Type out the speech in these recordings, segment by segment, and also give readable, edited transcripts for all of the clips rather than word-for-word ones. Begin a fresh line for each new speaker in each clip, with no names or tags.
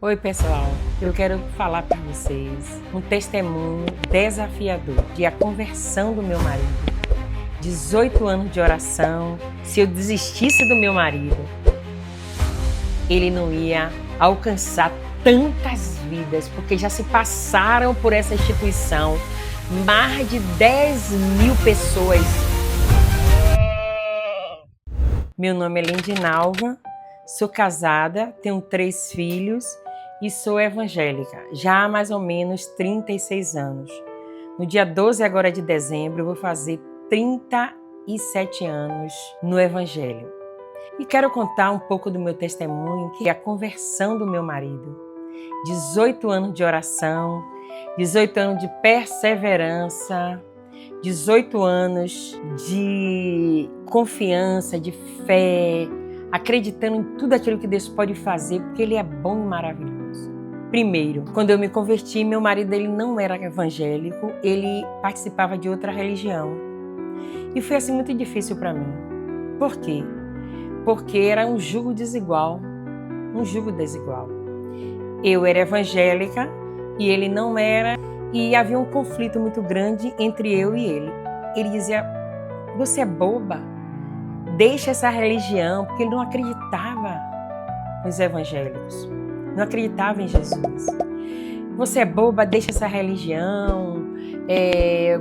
Oi pessoal, eu quero falar para vocês um testemunho desafiador de a conversão do meu marido. 18 anos de oração, se eu desistisse do meu marido, ele não ia alcançar tantas vidas, porque já se passaram por essa instituição mais de 10.000 pessoas. Meu nome é Lindinalva, sou casada, tenho 3 filhos e sou evangélica, já há mais ou menos 36 anos. No dia 12 agora de dezembro, eu vou fazer 37 anos no Evangelho. E quero contar um pouco do meu testemunho, que é a conversão do meu marido. 18 anos de oração, 18 anos de perseverança, 18 anos de confiança, de fé, acreditando em tudo aquilo que Deus pode fazer, porque Ele é bom e maravilhoso. Primeiro, quando eu me converti, meu marido ele não era evangélico, ele participava de outra religião. E foi assim muito difícil para mim. Por quê? Porque era um jugo desigual, Eu era evangélica e ele não era, e havia um conflito muito grande entre eu e ele. Ele dizia, você é boba, deixa essa religião, porque ele não acreditava nos evangélicos, não acreditava em Jesus. Você é boba, deixa essa religião,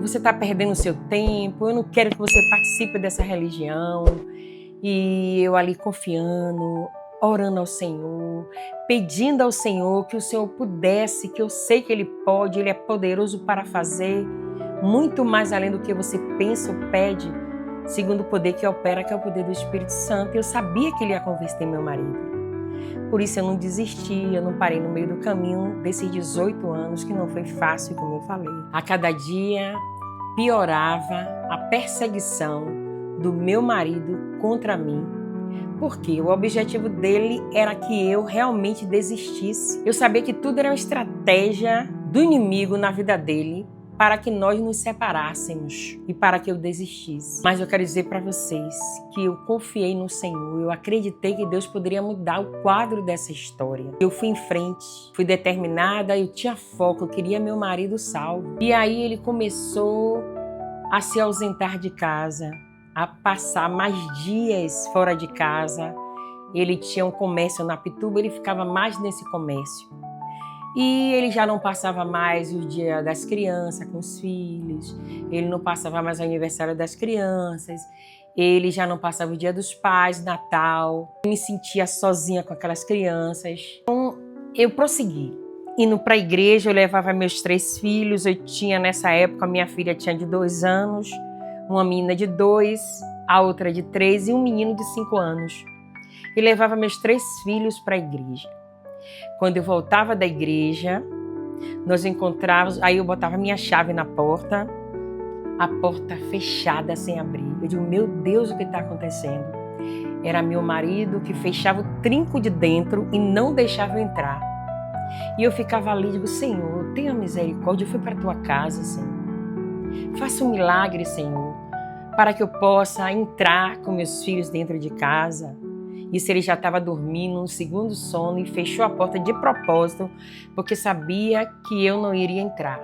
você está perdendo o seu tempo, eu não quero que você participe dessa religião. E eu ali confiando, orando ao Senhor, pedindo ao Senhor que o Senhor pudesse, que eu sei que Ele pode, Ele é poderoso para fazer muito mais além do que você pensa ou pede, segundo o poder que opera, que é o poder do Espírito Santo. Eu sabia que Ele ia converter meu marido. Por isso eu não desisti, eu não parei no meio do caminho desses 18 anos, que não foi fácil, como eu falei. A cada dia piorava a perseguição do meu marido contra mim, porque o objetivo dele era que eu realmente desistisse. Eu sabia que tudo era uma estratégia do inimigo na vida dele para que nós nos separássemos e para que eu desistisse. Mas eu quero dizer para vocês que eu confiei no Senhor, eu acreditei que Deus poderia mudar o quadro dessa história. Eu fui em frente, fui determinada, eu tinha foco, eu queria meu marido salvo. E aí ele começou a se ausentar de casa, a passar mais dias fora de casa. Ele tinha um comércio na Pituba, ele ficava mais nesse comércio. E ele já não passava mais o dia das crianças com os filhos, ele não passava mais o aniversário das crianças, ele já não passava o dia dos pais, Natal. Eu me sentia sozinha com aquelas crianças. Então eu prossegui. Indo para a igreja, eu levava meus 3 filhos, eu tinha nessa época, minha filha tinha de 2 anos, uma menina de 2, a outra de 3 e um menino de 5 anos. E levava meus 3 filhos para a igreja. Quando eu voltava da igreja, nós encontrávamos, aí eu botava minha chave na porta, a porta fechada sem abrir. Eu digo, meu Deus, o que está acontecendo? Era meu marido que fechava o trinco de dentro e não deixava eu entrar. E eu ficava ali e digo, Senhor, tenha misericórdia, eu fui para a tua casa, Senhor. Faça um milagre, Senhor, para que eu possa entrar com meus filhos dentro de casa. Isso ele já estava dormindo, no segundo sono, e fechou a porta de propósito, porque sabia que eu não iria entrar.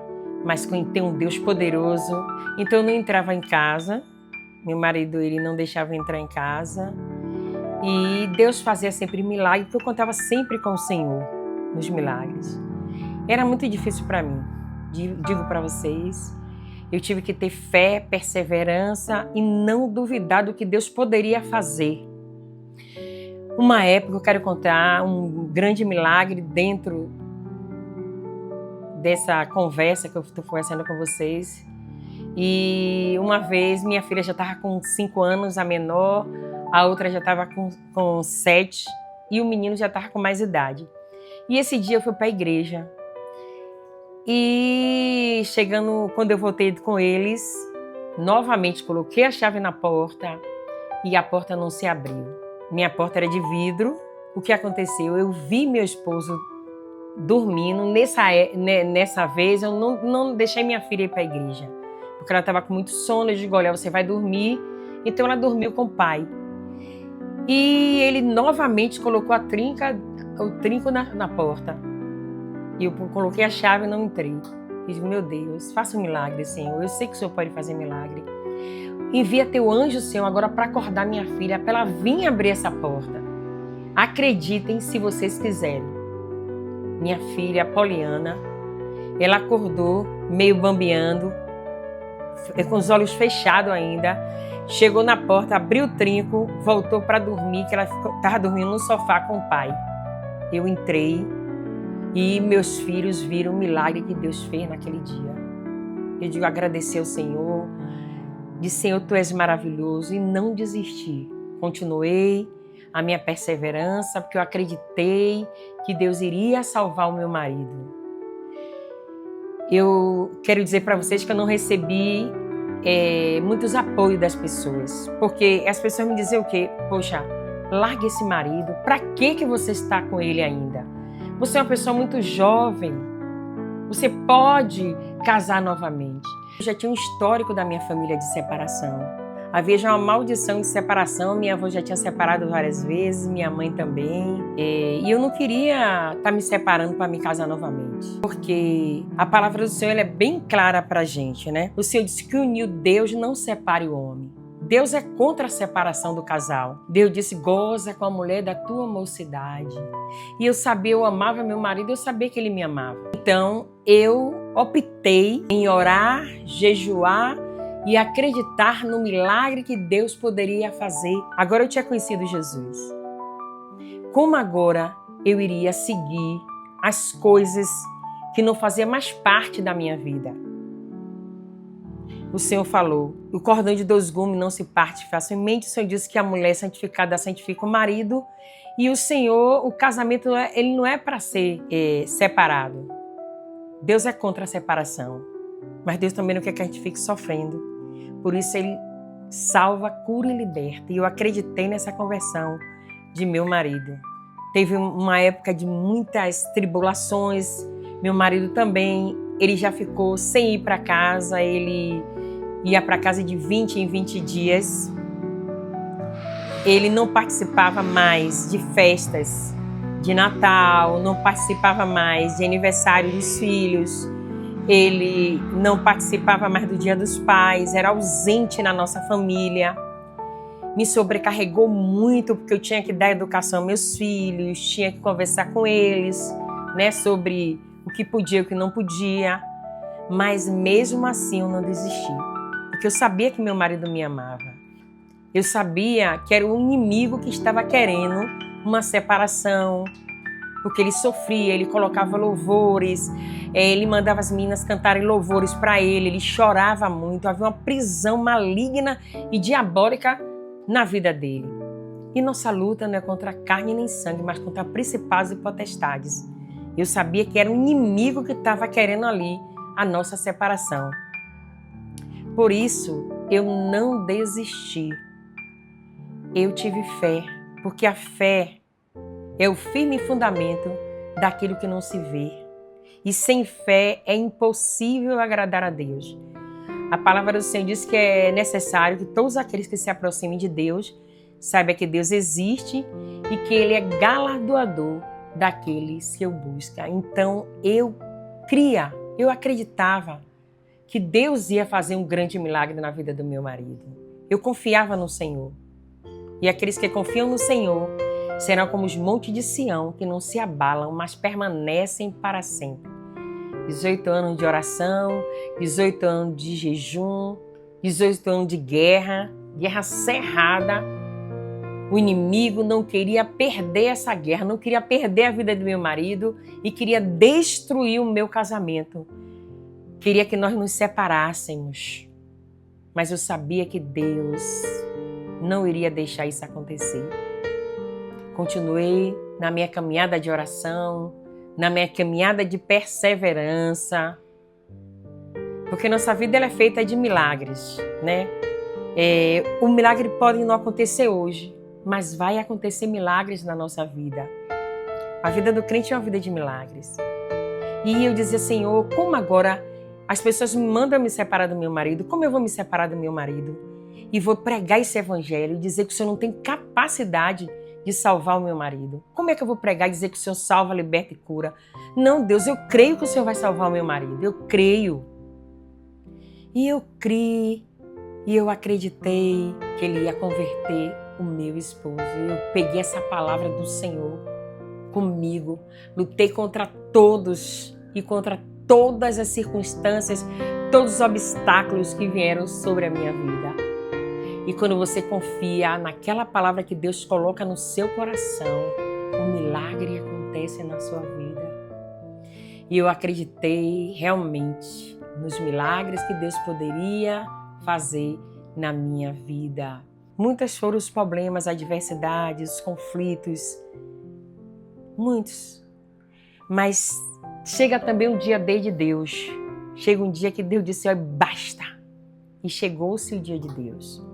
Mas tem um Deus poderoso, então eu não entrava em casa. Meu marido ele não deixava eu entrar em casa. E Deus fazia sempre milagre, porque eu contava sempre com o Senhor nos milagres. Era muito difícil para mim, digo para vocês. Eu tive que ter fé, perseverança e não duvidar do que Deus poderia fazer. Uma época, eu quero contar um grande milagre dentro dessa conversa que eu estou conversando com vocês. E uma vez, minha filha já estava com 5 anos, a menor, a outra já estava com 7 e o menino já estava com mais idade. E esse dia eu fui para a igreja. E chegando, quando eu voltei com eles, novamente coloquei a chave na porta e a porta não se abriu. Minha porta era de vidro. O que aconteceu? Eu vi meu esposo dormindo. Nessa vez, eu não deixei minha filha ir para a igreja, porque ela estava com muito sono. Eu digo, olha, você vai dormir. Então ela dormiu com o pai. E ele novamente colocou o trinco na porta. E eu coloquei a chave e não entrei. Eu digo, meu Deus, faça um milagre, Senhor. Eu sei que o Senhor pode fazer milagre. Envia teu anjo, Senhor, agora para acordar minha filha, para ela vir abrir essa porta. Acreditem se vocês quiserem. Minha filha, Poliana, ela acordou meio bambeando, com os olhos fechados ainda. Chegou na porta, abriu o trinco, voltou para dormir, que ela estava dormindo no sofá com o pai. Eu entrei e meus filhos viram o milagre que Deus fez naquele dia. Eu digo, agradecer ao Senhor, disse, Senhor, Tu és maravilhoso, e não desisti. Continuei a minha perseverança, porque eu acreditei que Deus iria salvar o meu marido. Eu quero dizer para vocês que eu não recebi muitos apoios das pessoas, porque as pessoas me diziam o quê? Poxa, larga esse marido, para que você está com ele ainda? Você é uma pessoa muito jovem, você pode casar novamente. Eu já tinha um histórico da minha família de separação. Havia já uma maldição de separação, minha avó já tinha separado várias vezes, minha mãe também. E eu não queria estar me separando para me casar novamente. Porque a palavra do Senhor é bem clara para a gente, né? O Senhor disse que uniu Deus não separe o homem. Deus é contra a separação do casal. Deus disse, goza com a mulher da tua mocidade. E eu amava meu marido, eu sabia que ele me amava. Então, eu optei em orar, jejuar e acreditar no milagre que Deus poderia fazer. Agora eu tinha conhecido Jesus. Como agora eu iria seguir as coisas que não faziam mais parte da minha vida? O Senhor falou, o cordão de 2 gumes não se parte facilmente. O Senhor disse que a mulher santificada santifica o marido. E o Senhor, o casamento, ele não é para ser separado. Deus é contra a separação. Mas Deus também não quer que a gente fique sofrendo. Por isso Ele salva, cura e liberta. E eu acreditei nessa conversão de meu marido. Teve uma época de muitas tribulações. Meu marido também, ele já ficou sem ir para casa. Ele ia para casa de 20 em 20 dias. Ele não participava mais de festas de Natal, não participava mais de aniversário dos filhos. Ele não participava mais do Dia dos Pais, era ausente na nossa família. Me sobrecarregou muito, porque eu tinha que dar educação aos meus filhos, tinha que conversar com eles, né, sobre o que podia e o que não podia. Mas mesmo assim eu não desisti, porque eu sabia que meu marido me amava. Eu sabia que era o inimigo que estava querendo uma separação, porque ele sofria, ele colocava louvores, ele mandava as meninas cantarem louvores para ele chorava muito, havia uma prisão maligna e diabólica na vida dele. E nossa luta não é contra carne nem sangue, mas contra principados e potestades. Eu sabia que era o inimigo que estava querendo ali a nossa separação. Por isso, eu não desisti. Eu tive fé, porque a fé é o firme fundamento daquilo que não se vê. E sem fé é impossível agradar a Deus. A palavra do Senhor diz que é necessário que todos aqueles que se aproximem de Deus saibam que Deus existe e que Ele é galardoador daqueles que o buscam. Então eu cria, eu acreditava que Deus ia fazer um grande milagre na vida do meu marido. Eu confiava no Senhor. E aqueles que confiam no Senhor serão como os montes de Sião, que não se abalam, mas permanecem para sempre. 18 anos de oração, 18 anos de jejum, 18 anos de guerra cerrada. O inimigo não queria perder essa guerra, não queria perder a vida do meu marido e queria destruir o meu casamento. Queria que nós nos separássemos. Mas eu sabia que Deus não iria deixar isso acontecer. Continuei na minha caminhada de oração, na minha caminhada de perseverança, porque nossa vida ela é feita de milagres, né? O milagre pode não acontecer hoje, mas vai acontecer milagres na nossa vida. A vida do crente é uma vida de milagres. E eu dizia, Senhor, como agora as pessoas me mandam me separar do meu marido, como eu vou me separar do meu marido? E vou pregar esse evangelho e dizer que o Senhor não tem capacidade de de salvar o meu marido. Como é que eu vou pregar e dizer que o Senhor salva, liberta e cura? Não, Deus, eu creio que o Senhor vai salvar o meu marido. Eu creio. E eu criei, e eu acreditei que Ele ia converter o meu esposo. Eu peguei essa palavra do Senhor comigo, lutei contra todos e contra todas as circunstâncias, todos os obstáculos que vieram sobre a minha vida. E quando você confia naquela palavra que Deus coloca no seu coração, um milagre acontece na sua vida. E eu acreditei realmente nos milagres que Deus poderia fazer na minha vida. Muitos foram os problemas, adversidades, os conflitos, muitos. Mas chega também um dia D de Deus. Chega um dia que Deus disse, olha, basta. E chegou-se o dia de Deus.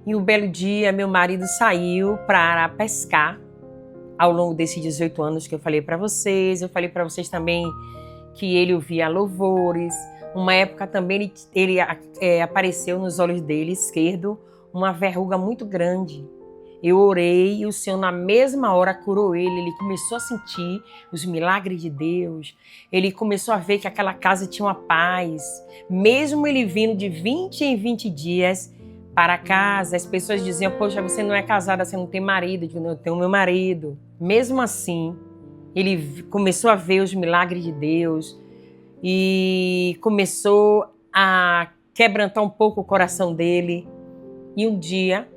E um belo dia, meu marido saiu para pescar. Ao longo desses 18 anos que eu falei para vocês. Eu falei para vocês também que ele ouvia louvores. Uma época também ele apareceu nos olhos dele esquerdo uma verruga muito grande. Eu orei e o Senhor na mesma hora curou ele. Ele começou a sentir os milagres de Deus. Ele começou a ver que aquela casa tinha uma paz. Mesmo ele vindo de 20 em 20 dias para casa, as pessoas diziam, poxa, você não é casada, você não tem marido. Eu digo, não, eu tenho meu marido. Mesmo assim, ele começou a ver os milagres de Deus e começou a quebrantar um pouco o coração dele. E um dia,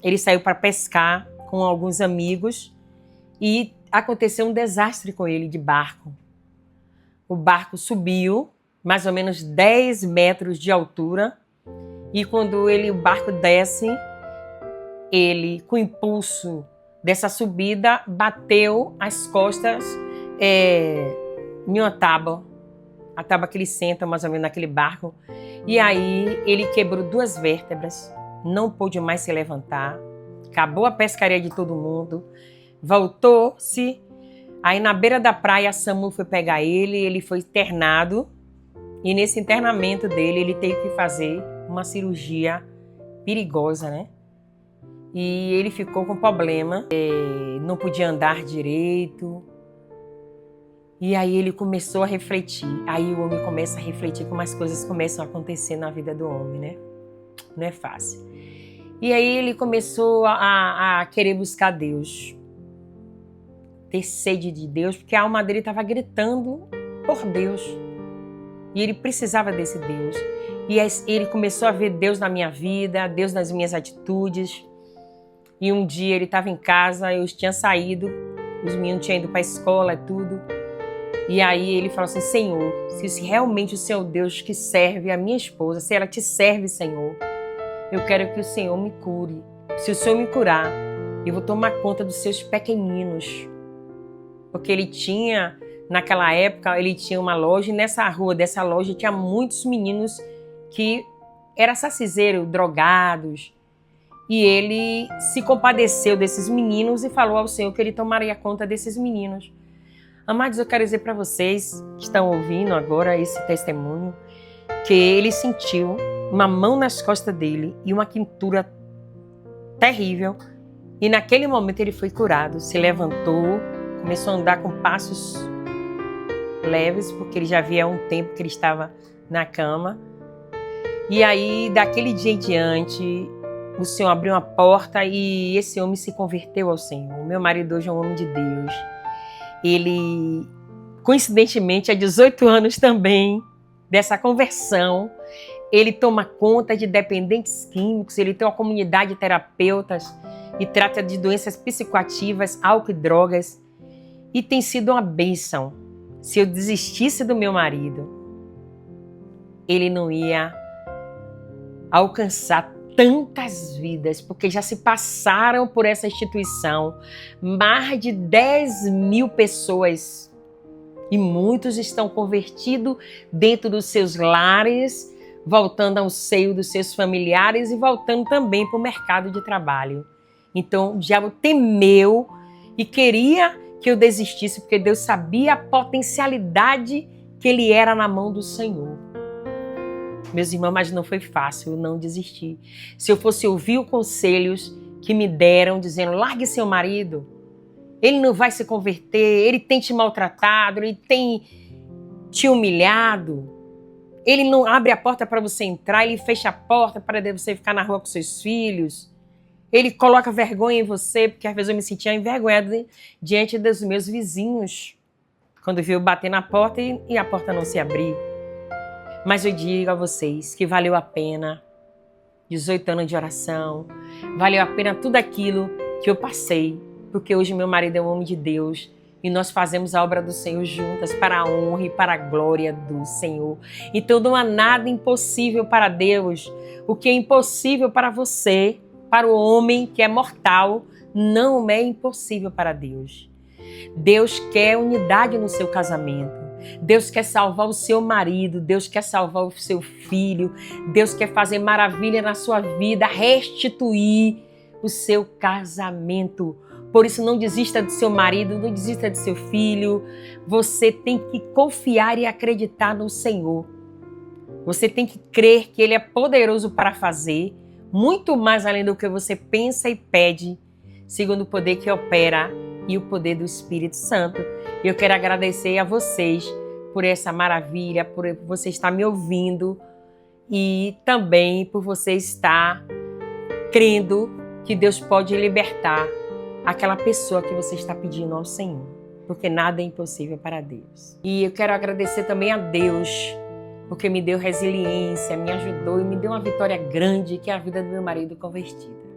ele saiu para pescar com alguns amigos e aconteceu um desastre com ele de barco. O barco subiu mais ou menos 10 metros de altura e quando o barco desce, ele, com o impulso dessa subida, bateu as costas em uma tábua, a tábua que ele senta mais ou menos naquele barco, e aí ele quebrou 2 vértebras, não pôde mais se levantar, acabou a pescaria de todo mundo, voltou-se, aí na beira da praia a SAMU foi pegar ele foi internado, e nesse internamento dele ele teve que fazer uma cirurgia perigosa, né? E ele ficou com problema, não podia andar direito. E aí ele começou a refletir. Aí o homem começa a refletir como as coisas começam a acontecer na vida do homem, né? Não é fácil. E aí ele começou a querer buscar Deus. Ter sede de Deus, porque a alma dele estava gritando por Deus. E ele precisava desse Deus. E ele começou a ver Deus na minha vida, Deus nas minhas atitudes. E um dia ele estava em casa, eu tinha saído, os meninos tinham ido para a escola e tudo. E aí ele falou assim, Senhor, se realmente o Senhor Deus que serve a minha esposa, se ela te serve, Senhor, eu quero que o Senhor me cure. Se o Senhor me curar, eu vou tomar conta dos seus pequeninos. Porque ele tinha, naquela época, ele tinha uma loja, e nessa rua dessa loja tinha muitos meninos que eram sacizeiros, drogados. E ele se compadeceu desses meninos e falou ao Senhor que ele tomaria conta desses meninos. Amados, eu quero dizer para vocês que estão ouvindo agora esse testemunho, que ele sentiu uma mão nas costas dele e uma quentura terrível. E naquele momento ele foi curado, se levantou, começou a andar com passos leves, porque ele já havia um tempo que ele estava na cama. E aí, daquele dia em diante, o Senhor abriu uma porta e esse homem se converteu ao Senhor. O meu marido hoje é um homem de Deus. Ele, coincidentemente, há 18 anos também dessa conversão, ele toma conta de dependentes químicos, ele tem uma comunidade de terapeutas e trata de doenças psicoativas, álcool e drogas. E tem sido uma bênção. Se eu desistisse do meu marido, ele não ia alcançar tantas vidas, porque já se passaram por essa instituição mais de 10 mil pessoas e muitos estão convertidos dentro dos seus lares, voltando ao seio dos seus familiares e voltando também para o mercado de trabalho. Então o diabo temeu e queria que eu desistisse, porque Deus sabia a potencialidade que ele era na mão do Senhor. Meus irmãos, mas não foi fácil, eu não desisti. Se eu fosse ouvir os conselhos que me deram, dizendo: largue seu marido, ele não vai se converter, ele tem te maltratado, ele tem te humilhado, ele não abre a porta para você entrar, ele fecha a porta para você ficar na rua com seus filhos, ele coloca vergonha em você, porque às vezes eu me sentia envergonhada diante dos meus vizinhos, quando viu bater na porta e a porta não se abrir. Mas eu digo a vocês que valeu a pena 18 anos de oração, valeu a pena tudo aquilo que eu passei, porque hoje meu marido é um homem de Deus e nós fazemos a obra do Senhor juntas para a honra e para a glória do Senhor. Então não há nada impossível para Deus. O que é impossível para você, para o homem que é mortal, não é impossível para Deus. Deus quer unidade no seu casamento. Deus quer salvar o seu marido, Deus quer salvar o seu filho, Deus quer fazer maravilha na sua vida, restituir o seu casamento. Por isso, não desista do seu marido, não desista do seu filho. Você tem que confiar e acreditar no Senhor. Você tem que crer que Ele é poderoso para fazer muito mais além do que você pensa e pede, segundo o poder que opera e o poder do Espírito Santo. Eu quero agradecer a vocês por essa maravilha, por você estar me ouvindo e também por você estar crendo que Deus pode libertar aquela pessoa que você está pedindo ao Senhor, porque nada é impossível para Deus. E eu quero agradecer também a Deus, porque me deu resiliência, me ajudou e me deu uma vitória grande, que é a vida do meu marido convertida.